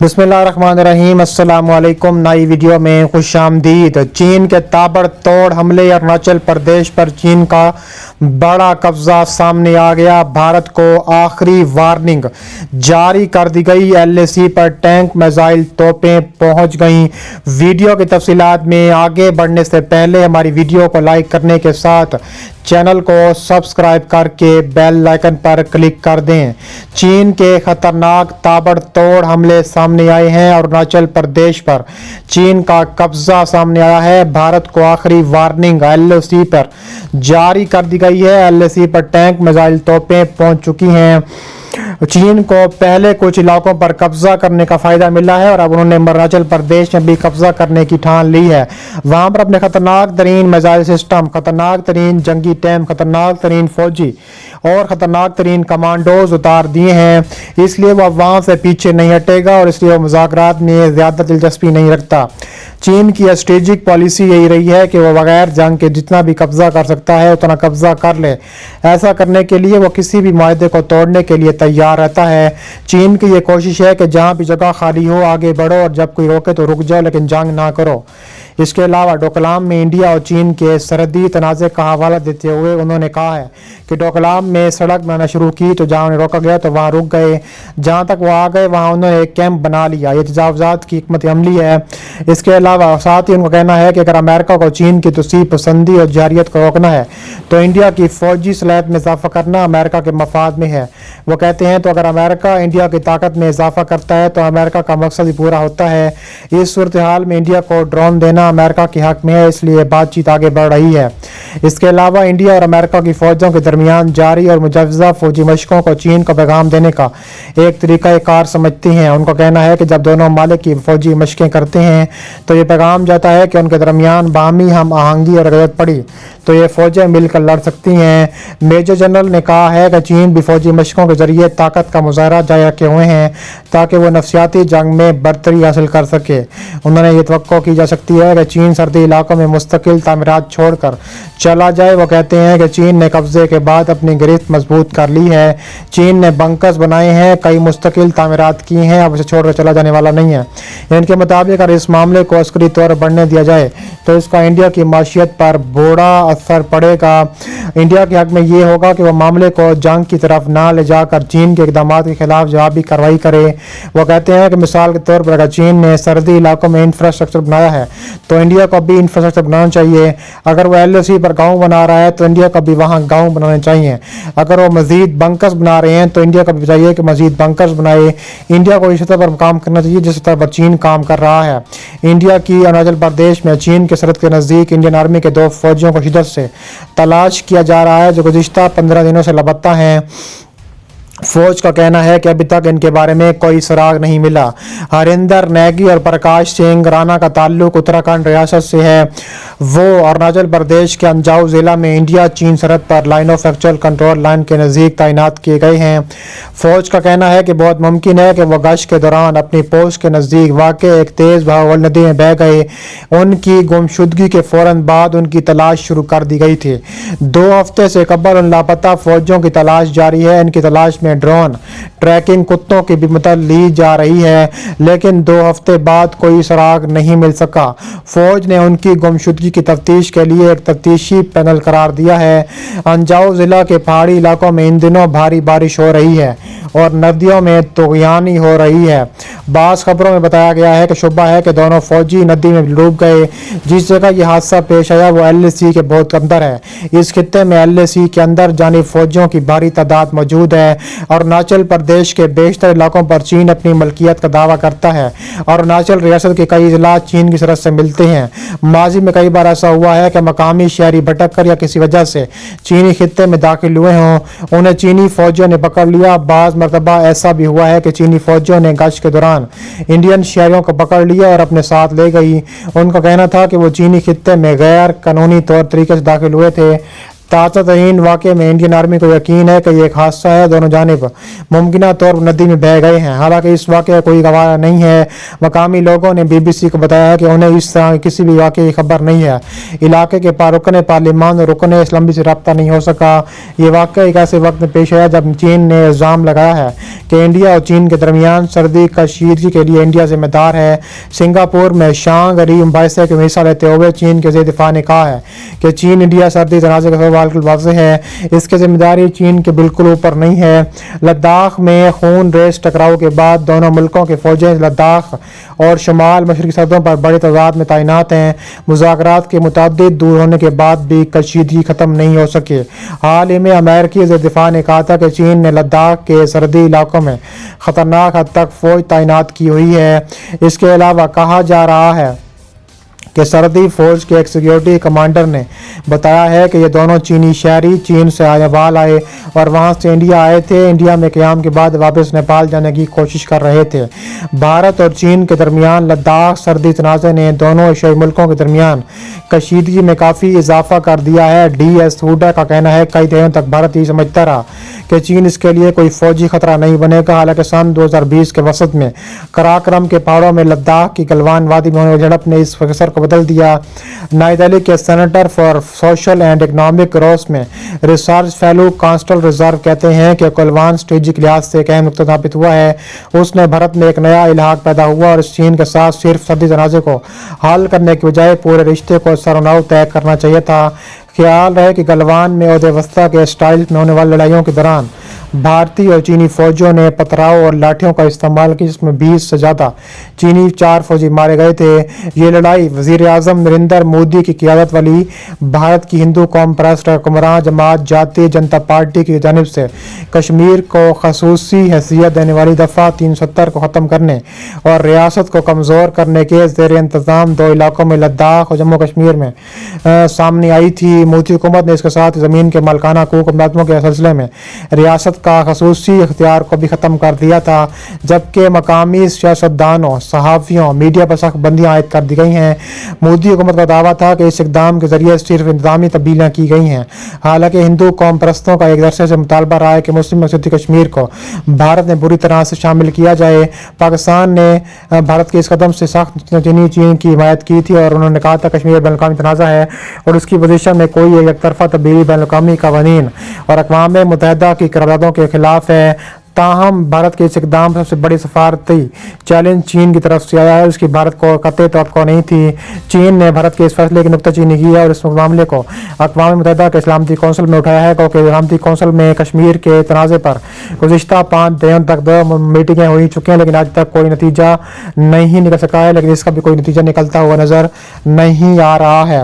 बिस्मिल्लाहिर्रहमानिर्रहीम। अस्सलाम वालेकुम। नई वीडियो में खुश आमदीद। चीन के ताबड़तोड़ हमले अरुणाचल प्रदेश पर चीन का बड़ा कब्जा सामने आ गया। भारत को आखिरी वार्निंग जारी कर दी गई। LAC पर टैंक मिसाइल तोपें पहुंच गईं। वीडियो की तफसीलात में आगे बढ़ने से पहले हमारी वीडियो को लाइक करने के साथ चैनल को सब्सक्राइब करके बेल आइकन पर क्लिक कर दें। चीन के खतरनाक ताबड़तोड़ हमले सामने आए हैं। अरुणाचल प्रदेश पर चीन का कब्जा सामने आया है। भारत को आखिरी वार्निंग LAC पर जारी कर दी गई है। LAC पर टैंक मिसाइल तोपें पहुंच चुकी हैं। चीन को पहले कुछ इलाकों पर कब्जा करने का फायदा मिला है और अब उन्होंने अरुणाचल प्रदेश में भी कब्जा करने की ठान ली है। वहां पर अपने खतरनाक तरीन मिसाइल सिस्टम, खतरनाक तरीन जंगी टैंक, खतरनाक तरीन फौजी और खतरनाक तरीन कमांडोज उतार दिए हैं। इसलिए वह वहां से पीछे नहीं हटेगा और इसलिए वह मुज़ाकरात में ज्यादा दिलचस्पी नहीं रखता। चीन की स्ट्रेटेजिक पॉलिसी यही रही है कि वह बगैर जंग के जितना भी कब्जा कर सकता है उतना कब्जा कर ले। ऐसा करने के लिए वो किसी भी माहदे को तोड़ने के लिए तैयार रहता है। चीन की ये कोशिश है कि जहां भी जगह खाली हो आगे बढ़ो और जब कोई रोके तो रुक जाओ, लेकिन जंग ना करो। इसके अलावा डोकलाम में इंडिया और चीन के सरहदी तनाज़े का हवाला देते हुए उन्होंने कहा है कि डोकलाम में सड़क बनाना शुरू की तो जहां उन्हें रोका गया तो वहां रुक गए। जहां तक वो आ गए वहां उन्होंने एक कैंप बना लिया। ये तजावुज़ात की हिकमत अमली है। इसके अलावा साथ ही उनका कहना है कि अगर अमेरिका को चीन की तसीब पसंदी और जारियत को रोकना है तो इंडिया की फौजी सलाहियत में इजाफा करना अमेरिका के मफाद में है। वो कहते हैं तो अगर अमेरिका इंडिया की ताकत में इजाफा करता है तो अमेरिका का मकसद ही पूरा होता है। इस सूरत हाल में इंडिया को ड्रोन देना अमेरिका के हक में है, इसलिए बातचीत आगे बढ़ रही है। इसके अलावा इंडिया और अमेरिका की फौजों के दरमियान जारी और मुजव्वज़ा फौजी मशकों को चीन को पैगाम देने का एक तरीका कार समझती हैं। उनका कहना है कि जब दोनों ममालिक की फौजी मशकें करते हैं तो ये पैगाम जाता है कि उनके दरमियान बाहमी हम आहंगी और जरूरत पड़ी तो ये फौजें मिलकर लड़ सकती हैं। मेजर जनरल ने कहा है कि चीन भी फौजी मशकों के जरिए ताकत का मुजाहरा जारी रखे हुए हैं ताकि वो नफसियाती जंग में बरतरी हासिल कर सके। उन्होंने ये तवक्को की जा सकती है कि चीन सर्दी इलाकों में मुस्तकिल तामीरात छोड़कर चला जाए। वो कहते हैं कि चीन ने कब्जे के बाद अपनी गिरफ्त मजबूत कर ली है। चीन ने बंकर्स बनाए हैं, कई मुस्तकिल तामीरात की हैं, अब उसे छोड़कर चला जाने वाला नहीं है। इनके मुताबिक अगर इस मामले को अस्करी तौर पर बढ़ने दिया जाए तो इसका इंडिया की माशियत पर बुरा असर पड़ेगा। इंडिया के हक में ये होगा कि वह मामले को जंग की तरफ ना ले जाकर चीन के इक़दामात के खिलाफ जवाबी कार्रवाई करे। वो कहते हैं कि मिसाल के तौर पर अगर चीन ने सरहदी इलाकों में इंफ्रास्ट्रक्चर बनाया है तो इंडिया को भी इंफ्रास्ट्रक्चर बनाना चाहिए। अगर वो LAC पर गाँव बना रहा है तो इंडिया को भी वहाँ गाँव बनाने चाहिए। अगर वो मजीद बंकर्स बना रहे हैं तो इंडिया को भी चाहिए कि मजीद बंकर्स बनाए। इंडिया को इस सतह पर काम करना चाहिए जिस सतह पर चीन काम कर रहा है। इंडिया की अरुणाचल प्रदेश में चीन के सरहद के नज़दीक इंडियन आर्मी के 2 फौजियों को शिद्दत से तलाश किया जा रहा है जो गुज़िश्ता 15 दिनों से लापता हैं। फौज का कहना है कि अभी तक इनके बारे में कोई सुराग नहीं मिला। हरिंदर नेगी और प्रकाश सिंह राणा का ताल्लुक उत्तराखंड रियासत से है। वो अरुणाचल प्रदेश के अंजाव ज़िला में इंडिया चीन सरहद पर line of actual control line के नज़दीक तैनात किए गए हैं। फौज का कहना है कि बहुत मुमकिन है कि वह गश्त के दौरान अपनी पोस्ट के नज़दीक वाक़ एक तेज़ बहाव वाली नदी में बह गए। उनकी गुमशुदगी के फ़ौरन बाद उनकी तलाश शुरू कर दी गई थी। 2 हफ्ते से कबल उन लापता फौजियों की तलाश जारी है। इनकी तलाश में ड्रोन ट्रैकिंग कुत्तों की भी मदद ली जा रही है, लेकिन 2 हफ्ते बाद कोई सुराग नहीं मिल सका। फौज ने उनकी गुमशुदगी की तफ्तीश के लिए एक तफ्तीशी पैनल करार दिया है। अंजाव जिला के पहाड़ी इलाकों में इन दिनों भारी बारिश हो रही है और नदियों में तुग़यानी हो रही है। बाज़ खबरों में बताया गया है कि शुबा है कि दोनों फौजी नदी में डूब गए। जिस जगह यह हादसा पेश आया वो LAC के बहुत अंदर है। इस खित्ते में LAC के अंदर जानी फौजियों की भारी तादाद मौजूद है। अरुणाचल प्रदेश के बेशतर इलाकों पर चीन अपनी मलकियत का दावा करता है। अरुणाचल रियासत के कई जिला चीन की सरहद से मिलते हैं। माजी में कई बार ऐसा हुआ है कि मकामी शहरी भटक कर या किसी वजह से चीनी खित्ते में दाखिल हुए हों, उन्हें चीनी फौजियों ने पकड़ लिया। बाज़ मरतबा ऐसा भी हुआ है कि चीनी फौजियों ने गश्त के दौरान इंडियन शहरियों को पकड़ लिया और अपने साथ ले गई। उनका कहना था कि वो चीनी खित्ते में गैर कानूनी तौर तरीके से दाखिल हुए थे ताज़ा तरीन वाक़े में इंडियन आर्मी को यकीन है कि ये एक हादसा है, दोनों जानिब मुमकिन तौर पर नदी में बह गए हैं। हालांकि इस वाक़े का कोई गवाह नहीं है। मकामी लोगों ने BBC को बताया है कि उन्हें इस तरह किसी भी वाक़े की खबर नहीं है। इलाके के रुकन पार्लियामान और रुकन इस्लामी से रब्ता नहीं हो सका। ये वाक़या एक ऐसे वक्त में पेश आया जब चीन ने इल्ज़ाम लगाया है कि इंडिया और चीन के दरमियान सर्दी कशीदगी के लिए इंडिया जिम्मेदार है। सिंगापुर में शांघ-री मुबाहिसे में हिस्सा लेते हुए चीन के ज़ेर दिफा ने कहा है कि चीन इंडिया सर्दी तनाज़े का सवाल वाज़ेह है, इसकी जिम्मेदारी चीन के बिल्कुल ऊपर नहीं है। लद्दाख में खून रेस टकराव के बाद दोनों मुल्कों की फौजें लद्दाख और शुमाल मशरकी सरहदों पर बड़ी तादाद में तैनात हैं। मुज़ाकरात के मुतअद्दिद दूर होने के बाद भी कशीदगी ख़त्म नहीं हो सके। हाल ही में अमेरिकी वज़ीर दिफा ने कहा था कि चीन ने लद्दाख के सरहदी इलाकों में ख़तरनाक हद तक फ़ौज तैनात की हुई है। इसके अलावा कहा जा रहा है कि सरहदी फौज के एक सिक्योरिटी कमांडर ने बताया है कि ये दोनों चीनी शहरी चीन से नेपाल आए और वहां से इंडिया आए थे। इंडिया में क़याम के बाद वापस नेपाल जाने की कोशिश कर रहे थे। भारत और चीन के दरमियान लद्दाख सर्दी तनाज़े ने दोनों एशियाई मुल्कों के दरमियान कशीदगी में काफ़ी इजाफा कर दिया है। DS हुडा का कहना है कई दिनों तक भारत ये समझता रहा कि चीन इसके लिए कोई फौजी खतरा नहीं बनेगा। हालांकि सन 2020 के वसत में कराक्रम के पहाड़ों में लद्दाख की गलवान वादी में होने वाली झड़प ने इस फैसले को बदल दिया। नई दिल्ली के centre for social and economic growth में रिसर्च फेलो कांस्टल रिजर्व कहते हैं कि गलवान स्ट्रेटेजिक लिहाज से एक अहम नुकता साबित हुआ है। उसने भारत में एक नया इलाहा पैदा हुआ और चीन के साथ सिर्फ सर्दी तनाज़े को हल करने के बजाय पूरे रिश्ते को सरनाव तय करना चाहिए था। ख्याल रहे कि गलवान में अव्यवस्था के स्टाइल में होने वाली लड़ाइयों के दौरान भारतीय और चीनी फौजियों ने पथराव और लाठियों का इस्तेमाल किया, जिसमें 20 से ज़्यादा चीनी 4 फौजी मारे गए थे। ये लड़ाई वज़ीर आज़म नरेंद्र मोदी की क़ियादत वाली भारत की हिंदू कौम परस्त हुक्मरान जमात जातीय जनता पार्टी की जानिब से कश्मीर को खसूसी हैसियत देने वाली दफ़ा 370 को ख़त्म करने और रियासत को कमज़ोर करने के ज़ेर इंतज़ाम 2 इलाकों में लद्दाख और जम्मू कश्मीर में सामने आई थी। मोदी हुकूमत ने इसके साथ ज़मीन के मालिकाना हकूक़ मुकदमों के सिलसिले में रियासत का खसूसी इख्तियार को भी ख़त्म कर दिया था, जबकि मकामी सियासतदानों सहाफ़ियों मीडिया पर सख्त बंदियाँ आयद कर दी गई हैं। मोदी हुकूमत का दावा था कि इस इक़दाम के ज़रिए सिर्फ इंतज़ामी तब्दीलियाँ की गई हैं। हालांकि हिंदू कौम परस्तों का एक अरसे से मुतालबा रहा है कि मुस्लिम मकसूदी कश्मीर को भारत में बुरी तरह से शामिल किया जाए। पाकिस्तान ने भारत के इस कदम से सख्त चीन की हिमायत की थी और उन्होंने कहा था कश्मीर बैनुल-अक़वामी तनाज़ा है और उसकी पोजीशन में कोई एक तरफा तब्दीली बैनुल-अक़वामी क़वानीन और अक़वाम मुत्तहिदा की करारदादों के खिलाफ है। ताहम भारत के इस इक़दाम सबसे बड़ी सफारती चैलेंज चीन की तरफ से आया है, उसकी भारत को कतई तवक्को नहीं थी। चीन ने भारत के इस फैसले की नुक्ताचीनी की है और इस मामले को अक़वाम मुत्तहिदा के सलामती कौंसिल में उठाया है, क्योंकि सलामती कौंसिल में कश्मीर के तनाज़े पर गुज़िश्ता 5 दिनों तक 2 मीटिंगें हो चुकी हैं, लेकिन आज तक कोई नतीजा नहीं निकल सका है। लेकिन इसका भी कोई नतीजा निकलता हुआ नज़र नहीं आ रहा है।